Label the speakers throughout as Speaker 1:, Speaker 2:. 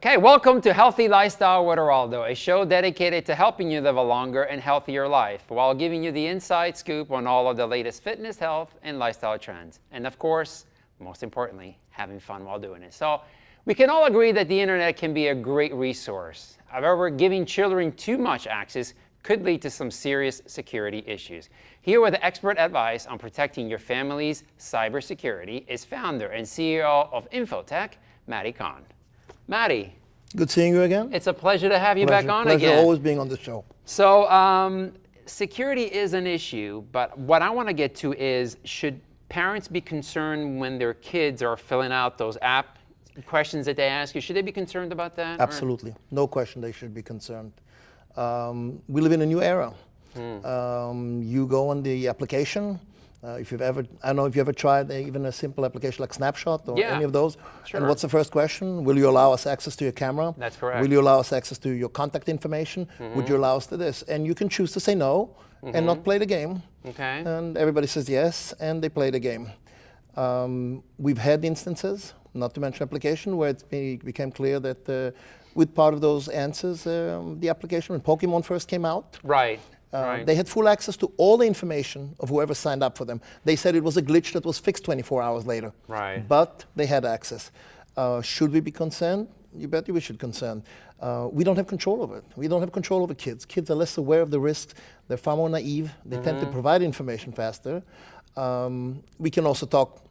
Speaker 1: Okay, welcome to Healthy Lifestyle with Eraldo, a show dedicated to helping you live a longer and healthier life while giving you the inside scoop on all of the latest fitness, health, and lifestyle trends. And of course, most importantly, having fun while doing it. So we can all agree that the internet can be a great resource. However, giving children too much access could lead to some serious security issues. Here with expert advice on protecting your family's cybersecurity is founder and CEO of Infotech, Matti Kon. Matti.
Speaker 2: Good seeing you again.
Speaker 1: It's a pleasure to have you back on
Speaker 2: pleasure
Speaker 1: again.
Speaker 2: Always being on the show.
Speaker 1: So security is an issue, but what I want to get to is, should parents be concerned when their kids are filling out those app questions that they ask you? Should they be concerned about that?
Speaker 2: Absolutely. Or? No question they should be concerned. We live in a new era. You go on the application. If you've ever, I don't know if you ever tried even a simple application like Snapshot or any of those.
Speaker 1: Sure.
Speaker 2: And what's the first question? Will you allow us access to your camera?
Speaker 1: That's correct.
Speaker 2: Will you allow us access to your contact information? Would you allow us to this? And you can choose to say no and not play the game.
Speaker 1: Okay.
Speaker 2: And everybody says yes, and they play the game. We've had instances, not to mention application, where it became clear that with part of those answers, the application, when Pokemon first came out,
Speaker 1: Right.
Speaker 2: they had full access to all the information of whoever signed up for them. They said it was a glitch that was fixed 24 hours later.
Speaker 1: Right.
Speaker 2: But they had access. Should we be concerned? You bet we should concern. We don't have control of it. We don't have control over kids. Kids are less aware of the risks. They're far more naive. They tend to provide information faster. We can also talk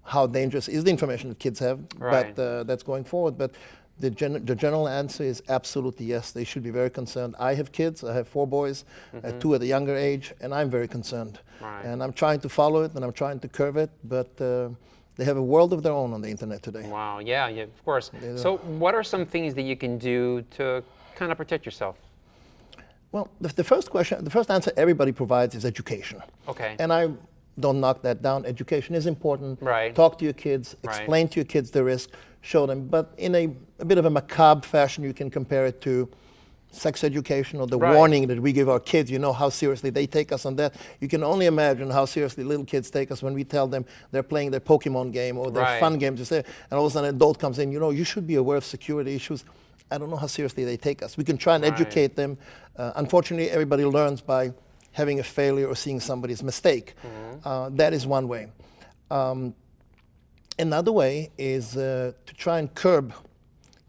Speaker 2: how dangerous is the information that kids have, but that's going forward. But the general answer is absolutely yes. They should be very concerned. I have kids. I have 4 boys, 2 at a younger age, and I'm very concerned.
Speaker 1: Right.
Speaker 2: And I'm trying to follow it, and I'm trying to curb it, but they have a world of their own on the internet today.
Speaker 1: Wow, yeah, of course. So what are some things that you can do to kind of protect yourself?
Speaker 2: Well, the first answer everybody provides is education.
Speaker 1: Okay.
Speaker 2: And I don't knock that down. Education is important.
Speaker 1: Right.
Speaker 2: Talk to your kids, explain to your kids the risk, show them. But in a bit of a macabre fashion, you can compare it to sex education or the warning that we give our kids. You know how seriously they take us on that. You can only imagine how seriously little kids take us when we tell them they're playing their Pokemon game or their fun games. You say, and all of a sudden an adult comes in, you should be aware of security issues. I don't know how seriously they take us. We can try and educate them. Unfortunately, everybody learns by having a failure or seeing somebody's mistake. That is one way. Another way is to try and curb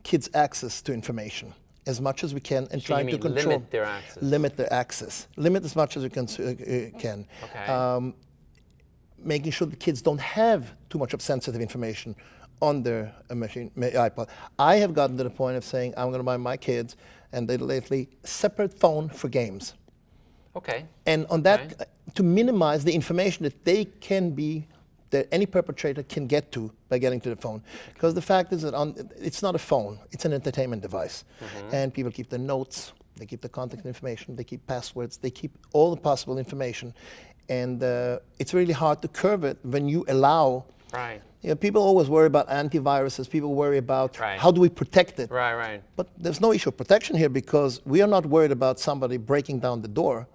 Speaker 2: kids' access to information as much as we can, and trying to control.
Speaker 1: Limit their access.
Speaker 2: Limit their access. Limit as much as we can.
Speaker 1: Okay.
Speaker 2: Making sure the kids don't have too much of sensitive information on their iPod. I have gotten to the point of saying I'm going to buy my kids and they lately separate phone for games.
Speaker 1: Okay.
Speaker 2: And on that, to minimize the information that they can be, that any perpetrator can get to by getting to the phone. Because the fact is that it's not a phone, it's an entertainment device. And people keep their notes, they keep the contact information, they keep passwords, they keep all the possible information. And it's really hard to curb it when you allow.
Speaker 1: Right.
Speaker 2: People always worry about antiviruses, people worry about how do we protect it.
Speaker 1: Right.
Speaker 2: But there's no issue of protection here, because we are not worried about somebody breaking down the door.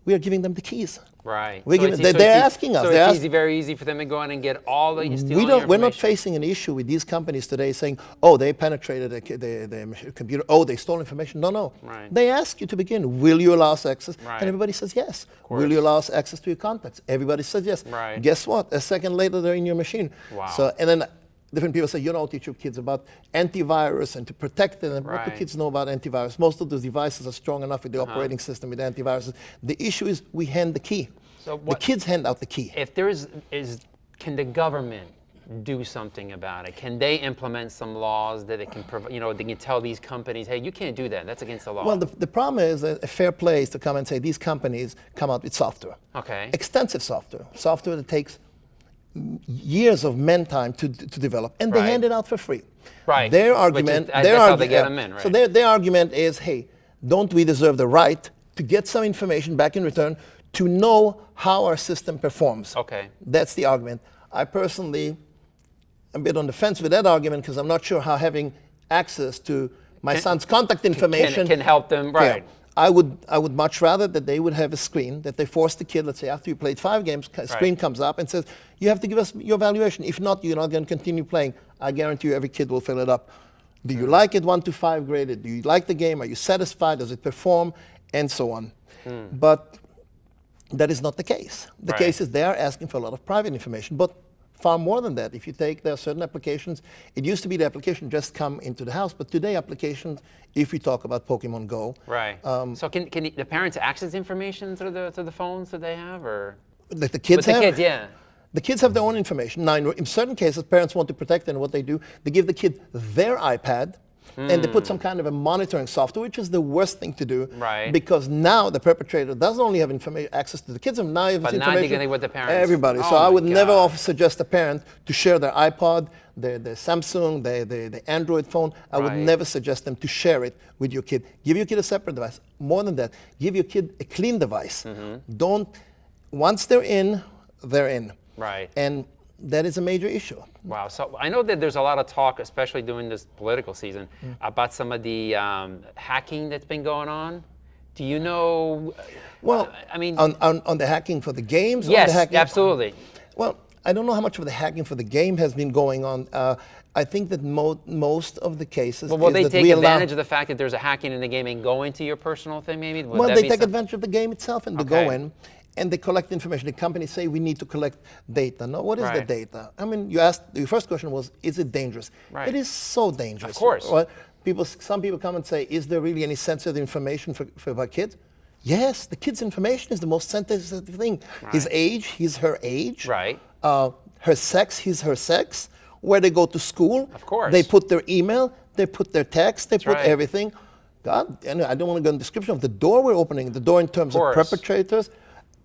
Speaker 2: We are giving them the keys.
Speaker 1: Right.
Speaker 2: They're asking us.
Speaker 1: So it's very easy for them to go in and get all the information.
Speaker 2: We're not facing an issue with these companies today saying, oh, they penetrated the computer, oh, they stole information. No.
Speaker 1: Right.
Speaker 2: They ask you to begin, will you allow us access?
Speaker 1: Right.
Speaker 2: And everybody says yes. Will you allow us access to your contacts? Everybody says yes.
Speaker 1: Right.
Speaker 2: Guess what? A second later, they're in your machine.
Speaker 1: Wow.
Speaker 2: So, and then different people say, teach your kids about antivirus and to protect them. And what do kids know about antivirus? Most of those devices are strong enough with the operating system, with antiviruses. The issue is we hand the key.
Speaker 1: So
Speaker 2: the kids hand out the key.
Speaker 1: If there can the government do something about it? Can they implement some laws that it can they can tell these companies, hey, you can't do that. That's against the law.
Speaker 2: Well, the problem is a fair play is to come and say these companies come out with software.
Speaker 1: Okay.
Speaker 2: Extensive software that takes years of men time to develop, and they hand it out for free.
Speaker 1: Right.
Speaker 2: Their argument,
Speaker 1: that's how they get them in, right?
Speaker 2: So their argument is, hey, don't we deserve the right to get some information back in return to know how our system performs?
Speaker 1: Okay.
Speaker 2: That's the argument. I personally am a bit on the fence with that argument, because I'm not sure how having access to my son's contact information
Speaker 1: can help them, right?
Speaker 2: Yeah. I would much rather that they would have a screen that they force the kid, let's say after you played 5 games, screen comes up and says, you have to give us your evaluation. If not, you're not going to continue playing. I guarantee you every kid will fill it up. Do you like it 1 to 5 graded? Do you like the game? Are you satisfied? Does it perform? And so on. But that is not the case. The case is they are asking for a lot of private information, but far more than that. If you take, there are certain applications, it used to be the application just come into the house, but today applications, if we talk about Pokemon Go.
Speaker 1: Right. So can the parents access information through the phones that they have, or?
Speaker 2: That the kids have?
Speaker 1: The kids, yeah.
Speaker 2: The kids have their own information. Now, in certain cases, parents want to protect them, and what they do, they give the kid their iPad, and they put some kind of a monitoring software, which is the worst thing to do.
Speaker 1: Right.
Speaker 2: Because now the perpetrator doesn't only have access to the kids, and now he has
Speaker 1: But
Speaker 2: information.
Speaker 1: now they're getting with the parents.
Speaker 2: Everybody. So I would never suggest a parent to share their iPod, their Samsung, their Android phone. I would never suggest them to share it with your kid. Give your kid a separate device. More than that, give your kid a clean device. Don't, once they're in, they're in.
Speaker 1: Right.
Speaker 2: And that is a major issue.
Speaker 1: Wow. So I know that there's a lot of talk, especially during this political season, about some of the hacking that's been going on. Do you know?
Speaker 2: Well,
Speaker 1: I mean,
Speaker 2: on the hacking for the games?
Speaker 1: Yes,
Speaker 2: or the hacking?
Speaker 1: absolutely.
Speaker 2: Well, I don't know how much of the hacking for the game has been going on. I think that most of the cases.
Speaker 1: Well, will
Speaker 2: is
Speaker 1: they
Speaker 2: that
Speaker 1: take
Speaker 2: we
Speaker 1: advantage of the fact that there's a hacking in the game and go into your personal thing, maybe?
Speaker 2: Well, they take advantage of the game itself and they go in. And they collect information. The companies say we need to collect data. Now, what is the data? I mean, you asked, your first question was, is it dangerous?
Speaker 1: Right.
Speaker 2: It is so dangerous.
Speaker 1: Of course.
Speaker 2: Right? Some people come and say, is there really any sensitive information for our kids? Yes, the kid's information is the most sensitive thing. His age, he's her age.
Speaker 1: Right.
Speaker 2: Her sex, he's her sex. Where they go to school.
Speaker 1: Of course.
Speaker 2: They put their email, they put their text, they put everything. God, and I don't want to go in the description of the door we're opening, the door in terms of perpetrators,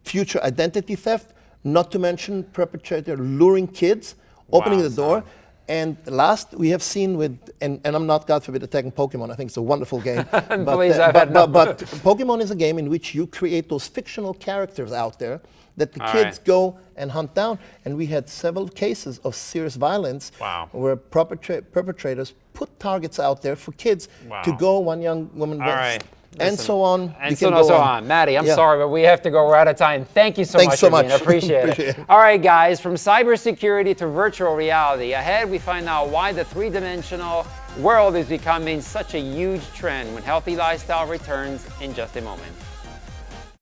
Speaker 2: future identity theft, not to mention perpetrator luring kids, opening the door. And last we have seen with, and I'm not, God forbid, attacking Pokemon. I think it's a wonderful game. but Pokemon is a game in which you create those fictional characters out there that the kids go and hunt down. And we had several cases of serious violence where perpetrators put targets out there for kids to go. One young woman went. And so on.
Speaker 1: And so on. Matti, I'm sorry, but we have to go. We're out of time. Thank you so much. I appreciate it. All right, guys, from cybersecurity to virtual reality. Ahead, we find out why the three-dimensional world is becoming such a huge trend when healthy lifestyle returns in just a moment.